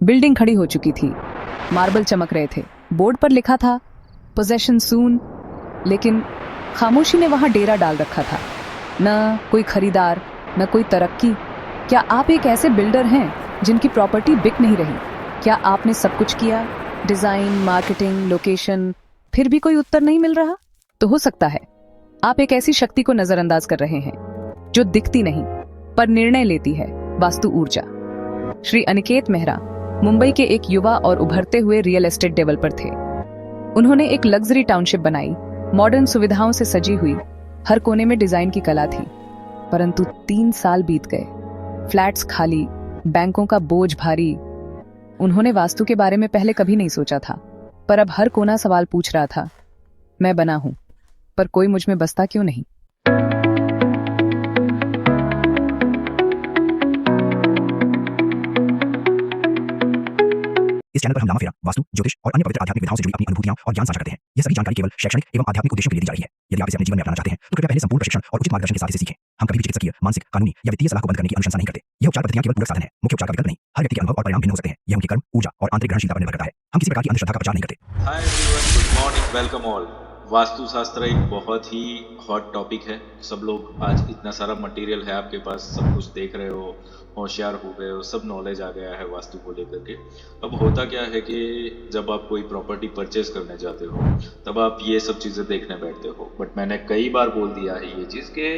Building खड़ी हो चुकी थी, मार्बल चमक रहे थे, बोर्ड पर लिखा था पोजेशन सून, लेकिन खामोशी ने वहां डेरा डाल रखा था। न कोई खरीदार, न कोई तरक्की। क्या आप एक ऐसे बिल्डर हैं जिनकी प्रॉपर्टी बिक नहीं रही? क्या आपने सब कुछ किया, डिजाइन, मार्केटिंग, लोकेशन, फिर भी कोई उत्तर नहीं मिल रहा? तो हो सकता है आप एक ऐसी शक्ति को नजरअंदाज कर रहे हैं जो दिखती नहीं पर निर्णय लेती है, वास्तु ऊर्जा। श्री अनिकेत मेहरा मुंबई के एक युवा और उभरते हुए रियल एस्टेट डेवलपर थे। उन्होंने एक लग्जरी टाउनशिप बनाई, मॉडर्न सुविधाओं से सजी हुई, हर कोने में डिजाइन की कला थी। परंतु 3 साल बीत गए, फ्लैट्स खाली, बैंकों का बोझ भारी। उन्होंने वास्तु के बारे में पहले कभी नहीं सोचा था, पर अब हर कोना सवाल पूछ रहा था, मैं बना हूं, पर कोई मुझ में बसता क्यों नहीं? इस चैनल पर हम लामा-फेरा, वास्तु, ज्योतिष और अन्य पवित्र आध्यात्मिक विधाओं से जुड़ी अपनी अनुभूतियां और ज्ञान साझा करते हैं। यह सभी जानकारी केवल शैक्षणिक एवं आध्यात्मिक उद्देश्यों के लिए दी जा रही है। यदि आप इसे अपने जीवन में अपनाना चाहते हैं तो कृपया पहले संपूर्ण प्रशिक्षण और उचित मार्गदर्शन के साथ इसे सीखें। हम कभी भी चिकित्सकीय, मानसिक, कानूनी या वित्तीय सलाह को बंद करने की अनुशंसा नहीं करते। यह उपचार पद्धतियां केवल पूरक साधन है, मुख्य उपचार का विकल्प नहीं। हर व्यक्ति के अनुभव और परिणाम भिन्न हो सकते हैं। यह उनके कर्म, ऊर्जा और आंतरिक ग्रहणशीलता पर निर्भर करता है। हम किसी प्रकार की अंधश्रद्धा का प्रचार नहीं करते। Hi everyone, good morning, welcome all. Vastushastra एक बहुत ही हॉट टॉपिक है। सब लोग आज इतना सारा मटेरियल है आपके पास, सब कुछ देख रहे हो, होशियार हो गए हो, सब नॉलेज आ गया है वास्तु को लेकर के। अब होता क्या है कि जब आप कोई प्रॉपर्टी परचेज करने जाते हो तब आप ये सब चीज़ें देखने बैठते हो, बट मैंने कई बार बोल दिया है ये चीज़ कि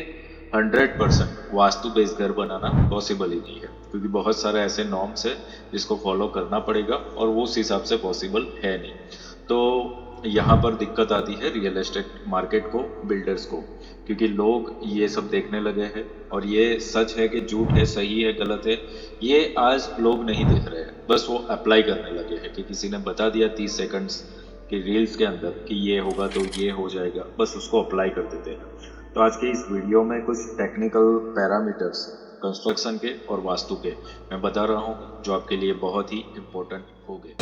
100% वास्तु बेस्ड घर बनाना पॉसिबल ही नहीं है, क्योंकि बहुत सारे ऐसे नॉर्म्स है जिसको फॉलो करना पड़ेगा और वो उस हिसाब से पॉसिबल है नहीं। तो यहाँ पर दिक्कत आती है रियल एस्टेट मार्केट को, बिल्डर्स को, क्योंकि लोग ये सब देखने लगे हैं। और ये सच है कि झूठ है, सही है, गलत है, ये आज लोग नहीं देख रहे हैं, बस वो अप्लाई करने लगे हैं कि किसी ने बता दिया 30 सेकंड्स की रील्स के अंदर कि ये होगा तो ये हो जाएगा, बस उसको अप्लाई कर देते हैं। तो आज के इस वीडियो में कुछ टेक्निकल पैरामीटर्स कंस्ट्रक्शन के और वास्तु के मैं बता रहा हूँ जो आपके लिए बहुत ही इम्पोर्टेंट होंगे।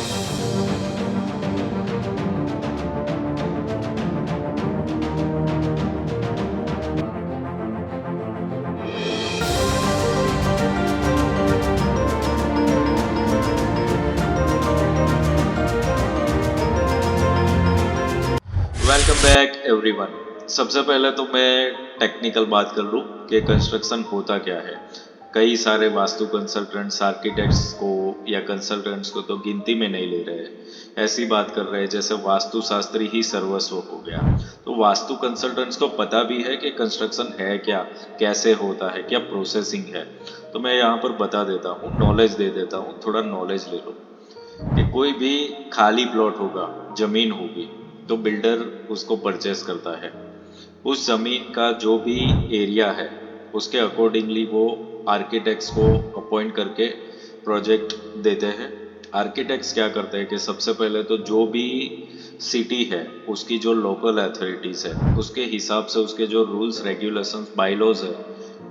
Welcome back everyone. सबसे पहले तो मैं टेक्निकल बात कर लूँ कि कंस्ट्रक्शन होता क्या है। कई सारे वास्तु कंसल्टेंट्स आर्किटेक्ट्स को या कंसल्टेंट्स को तो गिनती में नहीं ले रहे हैं, ऐसी बात कर रहे हैं जैसे वास्तुशास्त्री ही सर्वस्व हो गया। तो वास्तु कंसल्टेंट्स को पता भी है कि कंस्ट्रक्शन है क्या, कैसे होता है, क्या प्रोसेसिंग है। तो मैं यहाँ पर बता देता हूँ, नॉलेज दे देता हूँ, थोड़ा नॉलेज ले लो। कि कोई भी खाली प्लॉट होगा, जमीन होगी, तो बिल्डर उसको परचेस करता है। उस जमीन का जो भी एरिया है उसके अकॉर्डिंगली वो आर्किटेक्ट्स को अपॉइंट करके प्रोजेक्ट देते हैं। आर्किटेक्ट्स क्या करते हैं कि सबसे पहले तो जो भी सिटी है उसकी जो लोकल अथॉरिटीज़ है उसके हिसाब से उसके जो रूल्स रेगुलेशंस बाइलॉज है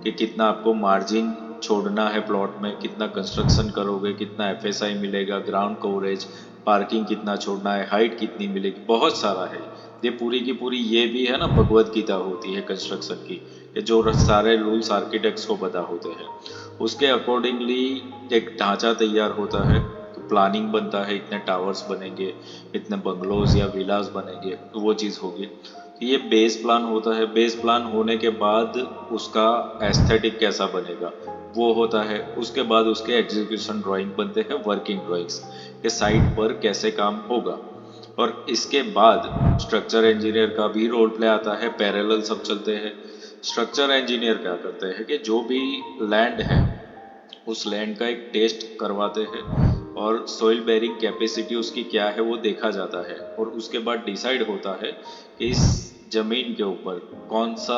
कि कितना आपको मार्जिन छोड़ना है प्लॉट में, कितना कंस्ट्रक्शन करोगे, कितना एफएसआई मिलेगा, ग्राउंड कवरेज, पार्किंग कितना छोड़ना है, हाइट कितनी मिलेगी, बहुत सारा है। ये पूरी की पूरी ये भी है ना, भगवत गीता होती है कंस्ट्रक्शन की, कि जो सारे रूल्स आर्किटेक्ट्स को पता होते हैं। उसके अकॉर्डिंगली एक ढांचा तैयार होता है, तो प्लानिंग बनता है, इतने टावर्स बनेंगे, इतने बंगलोज या विलास बनेंगे, तो वो चीज़ होगी। ये बेस प्लान होता है। बेस प्लान होने के बाद उसका एस्थेटिक कैसा बनेगा वो होता है। उसके बाद उसके एग्जीक्यूशन ड्राइंग बनते हैं, वर्किंग ड्राइंग्स के साइट पर कैसे काम होगा। और इसके बाद स्ट्रक्चर इंजीनियर का भी रोल प्ले आता है, पैरेलल सब चलते हैं। स्ट्रक्चर इंजीनियर क्या करते हैं कि जो भी लैंड है उस लैंड का एक टेस्ट करवाते हैं और सॉइल बेरिंग कैपेसिटी उसकी क्या है वो देखा जाता है। और उसके बाद डिसाइड होता है कि इस जमीन के ऊपर कौन सा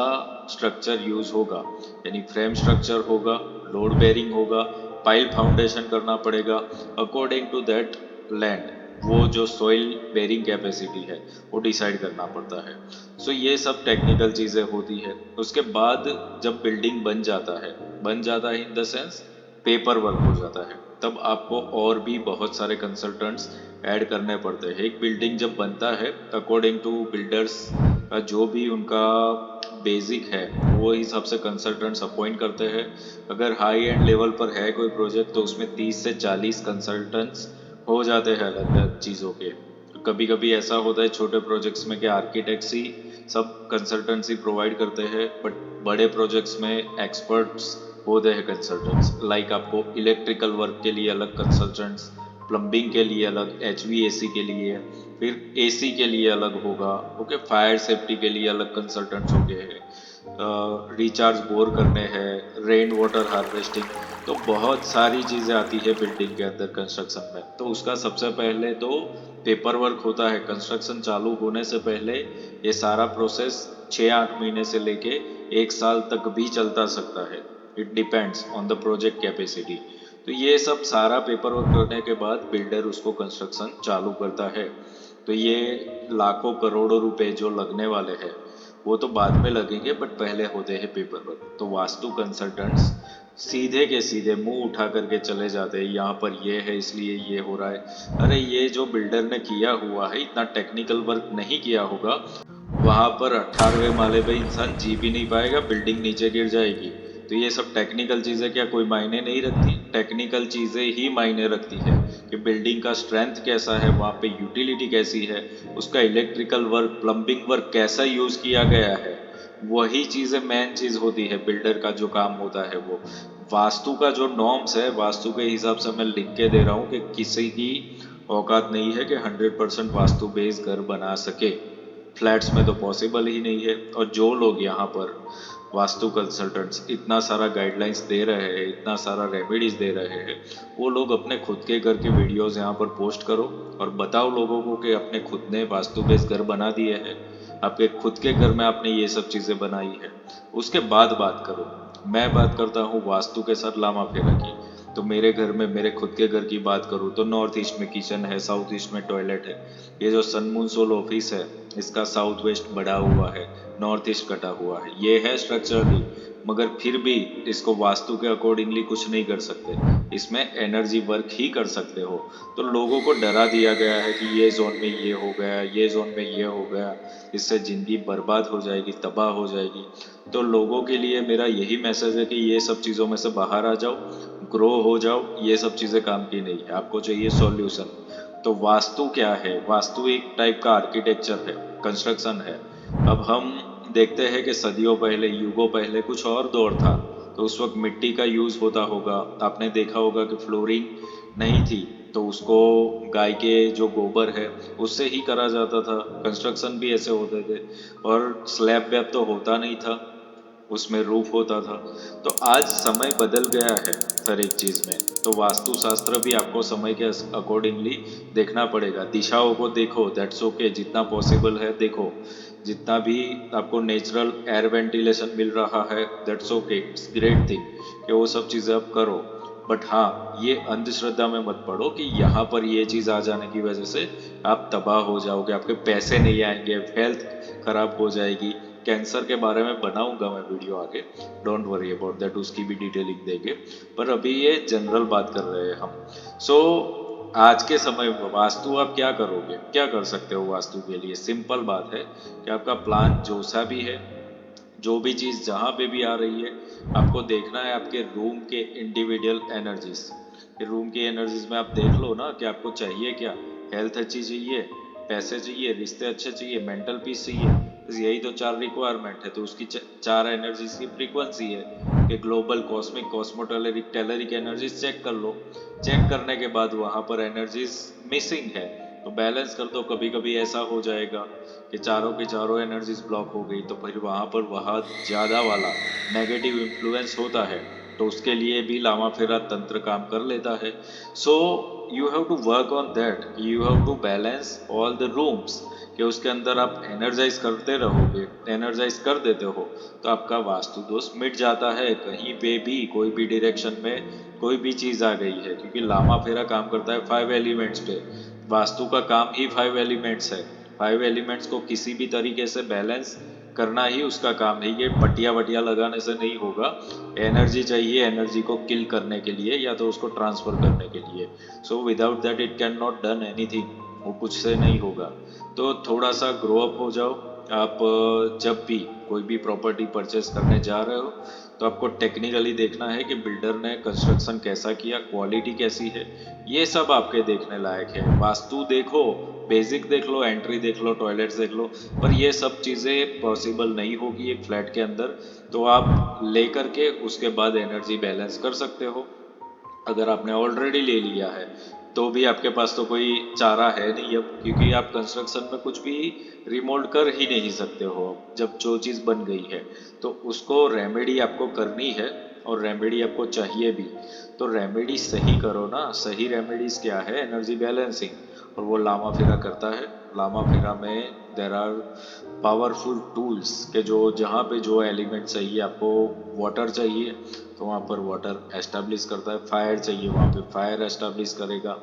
स्ट्रक्चर यूज होगा, यानी फ्रेम स्ट्रक्चर होगा, लोड बेरिंग होगा, पाइल फाउंडेशन करना पड़ेगा अकॉर्डिंग टू दैट लैंड। वो जो सॉइल बेरिंग कैपेसिटी है वो डिसाइड करना पड़ता है। सो ये सब टेक्निकल चीज़ें होती है। उसके बाद जब बिल्डिंग बन जाता है, बन जाता है in the sense paper work हो जाता है, तब आपको और भी बहुत सारे कंसल्टेंट्स ऐड करने पड़ते हैं। एक बिल्डिंग जब बनता है अकॉर्डिंग टू बिल्डर्स जो भी उनका बेसिक है वो हिसाब से कंसल्टेंट्स अपॉइंट करते हैं। अगर हाई एंड लेवल पर है कोई प्रोजेक्ट तो उसमें 30 से 40 कंसल्टेंट्स हो जाते हैं अलग अलग चीज़ों के। कभी कभी ऐसा होता है छोटे प्रोजेक्ट्स में कि आर्किटेक्ट्स ही सब कंसल्टेंसी प्रोवाइड करते हैं, बट बड़े प्रोजेक्ट्स में एक्सपर्ट्स होते हैं कंसल्टेंट्स। लाइक आपको इलेक्ट्रिकल वर्क के लिए अलग कंसल्टेंट्स, प्लम्बिंग के लिए अलग, HVAC के लिए, फिर AC के लिए अलग होगा, ओके, फायर सेफ्टी के लिए अलग कंसल्टेंट्स हो गए हैं, रिचार्ज बोर करने हैं, रेन वाटर हार्वेस्टिंग। तो बहुत सारी चीज़ें आती है बिल्डिंग के अंदर कंस्ट्रक्शन में। तो उसका सबसे पहले तो पेपर वर्क होता है। कंस्ट्रक्शन चालू होने से पहले ये सारा प्रोसेस 6-8 महीने से लेके 1 साल तक भी चलता सकता है। It depends on the project capacity. तो ये सब सारा पेपर वर्क करने के बाद बिल्डर उसको कंस्ट्रक्शन चालू करता है। तो ये लाखों करोड़ों रुपए जो लगने वाले हैं वो तो बाद में लगेंगे, बट पहले होते हैं पेपर वर्क। तो वास्तु कंसल्टेंट्स सीधे के सीधे मुंह उठा करके चले जाते हैं, यहाँ पर ये है इसलिए ये हो रहा है। अरे ये जो बिल्डर ने किया हुआ है इतना टेक्निकल वर्क नहीं किया होगा, वहां पर 18वें माले पे इंसान जी भी नहीं पाएगा, बिल्डिंग नीचे गिर जाएगी। तो ये सब टेक्निकल चीजें क्या कोई मायने नहीं रखती? टेक्निकल चीजें ही मायने रखती है कि बिल्डिंग का स्ट्रेंथ कैसा है, वहां पे यूटिलिटी कैसी है, उसका इलेक्ट्रिकल वर्क, प्लम्बिंग वर्क कैसा यूज किया गया है। वही चीजें मेन चीज होती है। बिल्डर का जो काम होता है वो वास्तु का जो नॉर्म्स है, वास्तु के हिसाब से मैं लिख के दे रहा हूँ कि किसी की औकात नहीं है कि 100% वास्तु बेस्ड घर बना सके। फ्लैट्स में तो पॉसिबल ही नहीं है। और जो लोग यहाँ पर वास्तु कंसल्टेंट्स इतना सारा गाइडलाइंस दे रहे हैं, इतना सारा रेमेडीज दे रहे हैं, वो लोग अपने खुद के घर के वीडियोस यहाँ पर पोस्ट करो और बताओ लोगों को कि अपने खुद ने वास्तु बेस्ड घर बना दिए हैं, आपके खुद के घर में आपने ये सब चीज़ें बनाई है। उसके बाद बात करो। मैं बात करता हूँ वास्तु के साथ लामा फेरा की। तो मेरे घर में, मेरे खुद के घर की बात करूँ तो नॉर्थ ईस्ट में किचन है, साउथ ईस्ट में टॉयलेट है। ये जो सनमून सोल ऑफिस है इसका साउथ वेस्ट बढ़ा हुआ है, नॉर्थ ईस्ट कटा हुआ है। ये है स्ट्रक्चरली, मगर फिर भी इसको वास्तु के अकॉर्डिंगली कुछ नहीं कर सकते। इसमें एनर्जी वर्क ही कर सकते हो। तो लोगों को डरा दिया गया है कि ये जोन में ये हो गया, ये जोन में ये हो गया, इससे जिंदगी बर्बाद हो जाएगी, तबाह हो जाएगी। तो लोगों के लिए मेरा यही मैसेज है कि ये सब चीज़ों में से बाहर आ जाओ, ग्रो हो जाओ। ये सब चीज़ें काम की नहीं है, आपको चाहिए सॉल्यूशन। तो वास्तु क्या है? वास्तु एक टाइप का आर्किटेक्चर है, कंस्ट्रक्शन है। अब हम देखते हैं कि सदियों पहले, युगों पहले कुछ और दौर था। तो उस वक्त मिट्टी का यूज होता होगा। आपने देखा होगा कि फ्लोरिंग नहीं थी तो उसको गाय के जो गोबर है उससे ही करा जाता था। कंस्ट्रक्शन भी ऐसे होते थे। और स्लैब वेब तो होता नहीं था, उसमें रूफ होता था। तो आज समय बदल गया है हर एक चीज़ में। तो वास्तु शास्त्र भी आपको समय के अकॉर्डिंगली देखना पड़ेगा। दिशाओं को देखो, दैट्स ओके, जितना पॉसिबल है देखो। जितना भी आपको नेचुरल एयर वेंटिलेशन मिल रहा है, that's okay, it's great thing कि वो सब चीज़ें आप करो। बट हाँ, ये अंधश्रद्धा में मत पड़ो कि यहाँ पर ये चीज़ आ जाने की वजह से आप तबाह हो जाओगे, आपके पैसे नहीं आएंगे, हेल्थ खराब हो जाएगी। कैंसर के बारे में बनाऊंगा मैं वीडियो आगे, डोंट वरी अबाउट दैट, उसकी भी डिटेलिंग देंगे। पर अभी ये जनरल बात कर रहे हैं हम। सो आज के समय में वास्तु आप क्या करोगे, क्या कर सकते हो वास्तु के लिए? सिंपल बात है कि आपका प्लान जो सा भी है, जो भी चीज़ जहाँ पे भी आ रही है, आपको देखना है आपके रूम के इंडिविजुअल एनर्जीज। रूम की एनर्जीज में आप देख लो ना कि आपको चाहिए क्या। हेल्थ अच्छी चाहिए, पैसे चाहिए, रिश्ते अच्छे चाहिए, मेंटल पीस चाहिए। बस यही तो 4 रिक्वायरमेंट है। तो उसकी 4 एनर्जीज की फ्रीक्वेंसी है कि ग्लोबल, कॉस्मिक, कॉस्मोटेलरिक, टेलरिक एनर्जीज चेक कर लो। चेक करने के बाद वहाँ पर एनर्जीज मिसिंग है तो बैलेंस कर दो। कभी कभी ऐसा हो जाएगा कि चारों की चारों एनर्जीज ब्लॉक हो गई तो फिर वहाँ पर बहुत ज़्यादा वाला नेगेटिव इन्फ्लुएंस होता है। तो उसके लिए भी लामा फेरा तंत्र काम कर लेता है। So you have to work on that, you have to balance all the rooms, कि उसके अंदर आप एनर्जाइज करते रहोगे, एनर्जाइज कर देते हो तो आपका वास्तु दोष मिट जाता है। कहीं पे भी कोई भी डायरेक्शन में कोई भी चीज़ आ गई है, क्योंकि लामा फेरा काम करता है 5 एलिमेंट्स पे। वास्तु का काम ही 5 एलिमेंट्स है। 5 एलिमेंट्स को किसी भी तरीके से बैलेंस करना ही उसका काम है। ये पटिया वटिया लगाने से नहीं होगा। एनर्जी चाहिए, एनर्जी को किल करने के लिए या तो उसको ट्रांसफर करने के लिए। So without that it can not done anything, वो कुछ से नहीं होगा। तो थोड़ा सा ग्रो अप हो जाओ, आप जब भी कोई भी प्रॉपर्टी परचेस करने जा रहे हो तो आपको टेक्निकली देखना है कि बिल्डर ने कंस्ट्रक्शन कैसा किया, क्वालिटी कैसी है, ये सब आपके देखने लायक है। वास्तु देखो, बेसिक देख लो, एंट्री देख लो, टॉयलेट्स देख लो, पर ये सब चीज़ें पॉसिबल नहीं होगी एक फ्लैट के अंदर। तो आप लेकर के उसके बाद एनर्जी बैलेंस कर सकते हो। अगर आपने ऑलरेडी ले लिया है तो भी आपके पास तो कोई चारा है नहीं अब, क्योंकि आप कंस्ट्रक्शन में कुछ भी रिमोल्ड कर ही नहीं सकते हो अब, जब जो चीज़ बन गई है तो उसको रेमेडी आपको करनी है, और रेमेडी आपको चाहिए भी। तो रेमेडी सही करो ना। सही रेमेडीज क्या है? एनर्जी बैलेंसिंग, और वो लामा फेरा करता है। लामा फेरा में देर आर पावरफुल टूल्स के जो जहाँ पे जो एलिमेंट चाहिए, आपको वाटर चाहिए तो वहाँ पर वाटर एस्टेब्लिश करता है, फायर चाहिए वहाँ पे फायर एस्टेब्लिश करेगा,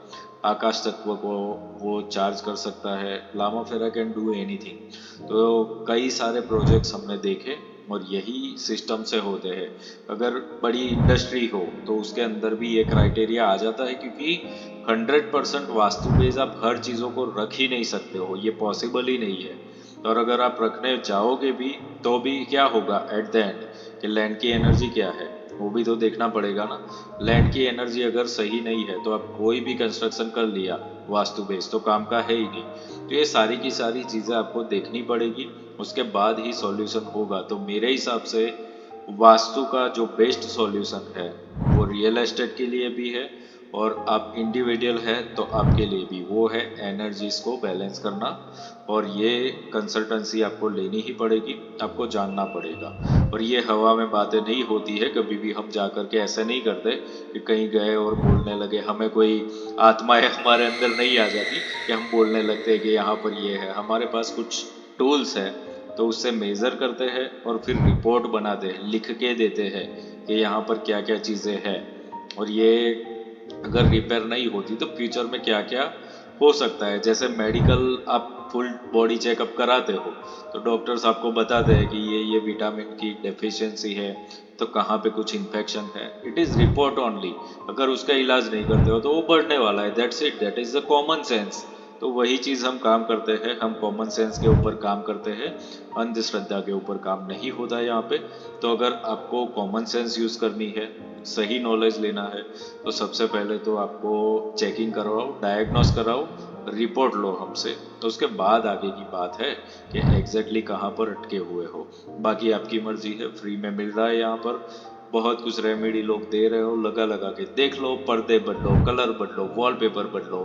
आकाश तत्व को वो चार्ज कर सकता है। लामा फेरा कैन डू एनीथिंग। तो कई सारे प्रोजेक्ट्स हमने देखे और यही सिस्टम से होते हैं। अगर बड़ी इंडस्ट्री हो तो उसके अंदर भी ये क्राइटेरिया आ जाता है, क्योंकि 100% वास्तु बेस आप हर चीज़ों को रख ही नहीं सकते हो, ये पॉसिबल ही नहीं है। और अगर आप रखने जाओगे भी तो भी क्या होगा एट द एंड, कि लैंड की एनर्जी क्या है वो भी तो देखना पड़ेगा ना। लैंड की एनर्जी अगर सही नहीं है तो आप कोई भी कंस्ट्रक्शन कर लिया वास्तु बेस तो काम का है ही नहीं। तो ये सारी की सारी चीज़ें आपको देखनी पड़ेगी, उसके बाद ही सॉल्यूशन होगा। तो मेरे हिसाब से वास्तु का जो बेस्ट सॉल्यूशन है वो रियल एस्टेट के लिए भी है, और आप इंडिविजुअल है तो आपके लिए भी वो है एनर्जीज को बैलेंस करना। और ये कंसल्टेंसी आपको लेनी ही पड़ेगी, आपको जानना पड़ेगा। और ये हवा में बातें नहीं होती है, कभी भी हम जा कर के ऐसे नहीं करते कि कहीं गए और बोलने लगे, हमें कोई आत्माएं हमारे अंदर नहीं आ जाती कि हम बोलने लगते हैं कि यहाँ पर ये है। हमारे पास कुछ टूल्स है तो उससे मेज़र करते हैं और फिर रिपोर्ट बनाते हैं, लिख के देते हैं कि यहाँ पर क्या क्या चीज़ें हैं, और ये अगर रिपेयर नहीं होती तो फ्यूचर में क्या क्या हो सकता है। जैसे मेडिकल आप फुल बॉडी चेकअप कराते हो तो डॉक्टर्स आपको बताते हैं कि ये विटामिन की डेफिशिएंसी है, तो कहाँ पे कुछ इन्फेक्शन है। It is report only. अगर उसका इलाज नहीं करते हो तो वो बढ़ने वाला है। That's it, that is the common sense. तो वही चीज़ हम काम करते हैं, हम कॉमन सेंस के ऊपर काम करते हैं, अंधश्रद्धा के ऊपर काम नहीं होता है यहाँ पे। तो अगर आपको कॉमन सेंस यूज़ करनी है, सही नॉलेज लेना है, तो सबसे पहले तो आपको चेकिंग करवाओ, डायग्नोस कराओ, रिपोर्ट लो हमसे, तो उसके बाद आगे की बात है कि एग्जैक्टली कहाँ पर अटके हुए हो। बाकी आपकी मर्जी है, फ्री में मिल रहा है यहाँ पर बहुत कुछ रेमेडी लोग दे रहे हो, लगा लगा के देख लो, पर्दे बदलो, कलर बदलो, वॉलपेपर बदलो,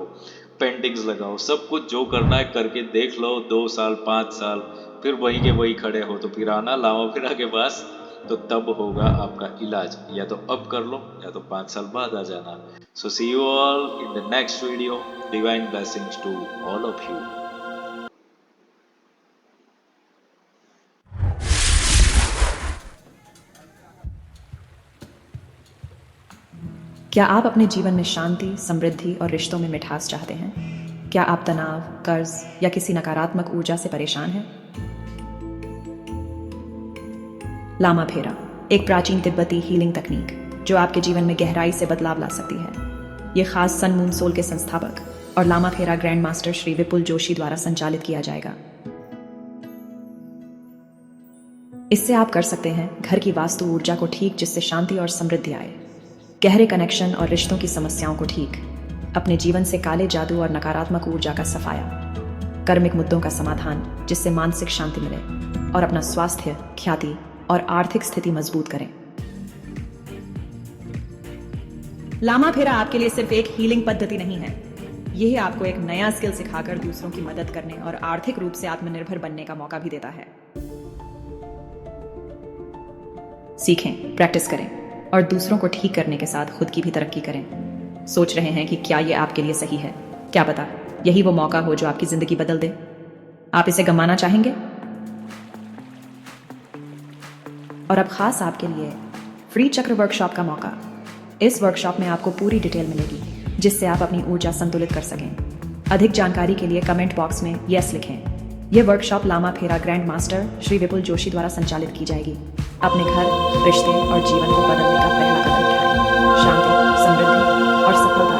पेंटिंग्स लगाओ, सब कुछ जो करना है करके देख लो। 2 साल 5 साल फिर वहीं के वहीं खड़े हो तो फिर आना लामा फिरा के पास, तो तब होगा आपका इलाज। या तो अब कर लो या तो 5 साल बाद आ जाना। So see you all in the next video. Divine blessings to all of you. क्या आप अपने जीवन में शांति, समृद्धि और रिश्तों में मिठास चाहते हैं? क्या आप तनाव, कर्ज या किसी नकारात्मक ऊर्जा से परेशान हैं? लामा फेरा एक प्राचीन तिब्बती हीलिंग तकनीक जो आपके जीवन में गहराई से बदलाव ला सकती है। यह खास सन मून सोल के संस्थापक और लामा फेरा ग्रैंड मास्टर श्री विपुल जोशी द्वारा संचालित किया जाएगा। इससे आप कर सकते हैं घर की वास्तु ऊर्जा को ठीक, जिससे शांति और समृद्धि आए, गहरे कनेक्शन और रिश्तों की समस्याओं को ठीक, अपने जीवन से काले जादू और नकारात्मक ऊर्जा का सफाया, कर्मिक मुद्दों का समाधान जिससे मानसिक शांति मिले, और अपना स्वास्थ्य, ख्याति और आर्थिक स्थिति मजबूत करें। लामा फेरा आपके लिए सिर्फ एक हीलिंग पद्धति नहीं है, यह आपको एक नया स्किल सिखाकर दूसरों की मदद करने और आर्थिक रूप से आत्मनिर्भर बनने का मौका भी देता है। सीखें, प्रैक्टिस करें और दूसरों को ठीक करने के साथ खुद की भी तरक्की करें। सोच रहे हैं कि क्या ये आपके लिए सही है? क्या पता यही वो मौका हो जो आपकी जिंदगी बदल दे। आप इसे गंवाना चाहेंगे? और अब खास आपके लिए फ्री चक्र वर्कशॉप का मौका। इस वर्कशॉप में आपको पूरी डिटेल मिलेगी जिससे आप अपनी ऊर्जा संतुलित कर सकें। अधिक जानकारी के लिए कमेंट बॉक्स में यस लिखें। यह वर्कशॉप लामा फेरा ग्रैंड मास्टर श्री विपुल जोशी द्वारा संचालित की जाएगी। अपने घर, रिश्ते और जीवन को बदलने का पहला कदम उठाएं। शांति, समृद्धि और सफलता